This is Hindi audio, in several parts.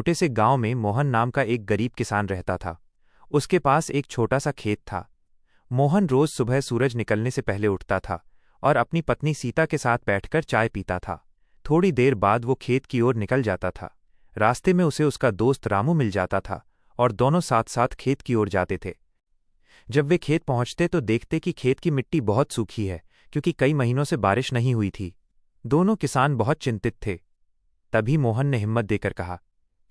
छोटे से गांव में मोहन नाम का एक गरीब किसान रहता था। उसके पास एक छोटा सा खेत था। मोहन रोज सुबह सूरज निकलने से पहले उठता था और अपनी पत्नी सीता के साथ बैठकर चाय पीता था। थोड़ी देर बाद वो खेत की ओर निकल जाता था। रास्ते में उसे उसका दोस्त रामू मिल जाता था और दोनों साथ साथ खेत की ओर जाते थे। जब वे खेत पहुंचते तो देखते कि खेत की मिट्टी बहुत सूखी है, क्योंकि कई महीनों से बारिश नहीं हुई थी। दोनों किसान बहुत चिंतित थे। तभी मोहन ने हिम्मत देकर कहा,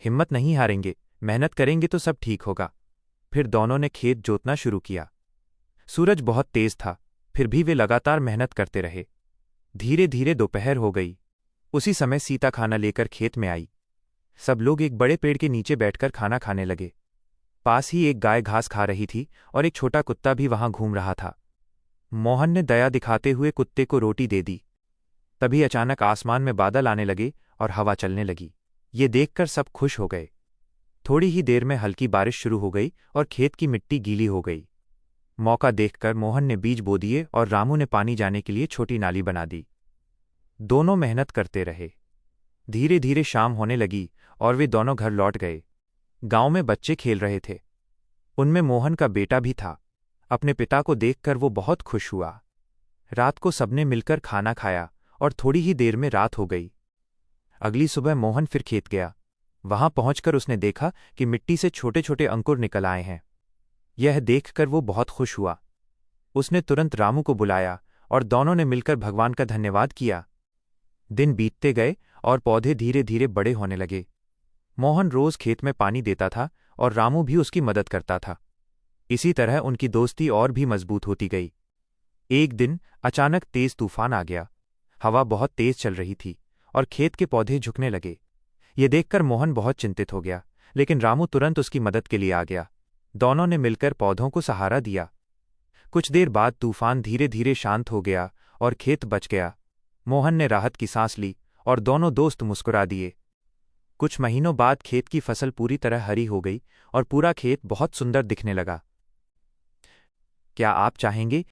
हिम्मत नहीं हारेंगे, मेहनत करेंगे तो सब ठीक होगा। फिर दोनों ने खेत जोतना शुरू किया। सूरज बहुत तेज था, फिर भी वे लगातार मेहनत करते रहे। धीरे धीरे दोपहर हो गई। उसी समय सीता खाना लेकर खेत में आई। सब लोग एक बड़े पेड़ के नीचे बैठकर खाना खाने लगे। पास ही एक गाय घास खा रही थी और एक छोटा कुत्ता भी वहां घूम रहा था। मोहन ने दया दिखाते हुए कुत्ते को रोटी दे दी। तभी अचानक आसमान में बादल आने लगे और हवा चलने लगी। ये देखकर सब खुश हो गए। थोड़ी ही देर में हल्की बारिश शुरू हो गई और खेत की मिट्टी गीली हो गई। मौका देखकर मोहन ने बीज बो दिए और रामू ने पानी जाने के लिए छोटी नाली बना दी। दोनों मेहनत करते रहे। धीरे धीरे शाम होने लगी और वे दोनों घर लौट गए। गांव में बच्चे खेल रहे थे। उनमें मोहन का बेटा भी था। अपने पिता को देखकर वो बहुत खुश हुआ। रात को सबने मिलकर खाना खाया और थोड़ी ही देर में रात हो गई। अगली सुबह मोहन फिर खेत गया। वहां पहुंचकर उसने देखा कि मिट्टी से छोटे छोटे अंकुर निकल आए हैं। यह देखकर वो बहुत खुश हुआ। उसने तुरंत रामू को बुलाया और दोनों ने मिलकर भगवान का धन्यवाद किया। दिन बीतते गए और पौधे धीरे धीरे बड़े होने लगे। मोहन रोज खेत में पानी देता था और रामू भी उसकी मदद करता था। इसी तरह उनकी दोस्ती और भी मजबूत होती गई। एक दिन अचानक तेज तूफान आ गया। हवा बहुत तेज चल रही थी और खेत के पौधे झुकने लगे। ये देखकर मोहन बहुत चिंतित हो गया, लेकिन रामू तुरंत उसकी मदद के लिए आ गया। दोनों ने मिलकर पौधों को सहारा दिया। कुछ देर बाद तूफान धीरे धीरे शांत हो गया और खेत बच गया। मोहन ने राहत की सांस ली और दोनों दोस्त मुस्कुरा दिए। कुछ महीनों बाद खेत की फसल पूरी तरह हरी हो गई और पूरा खेत बहुत सुंदर दिखने लगा। क्या आप चाहेंगे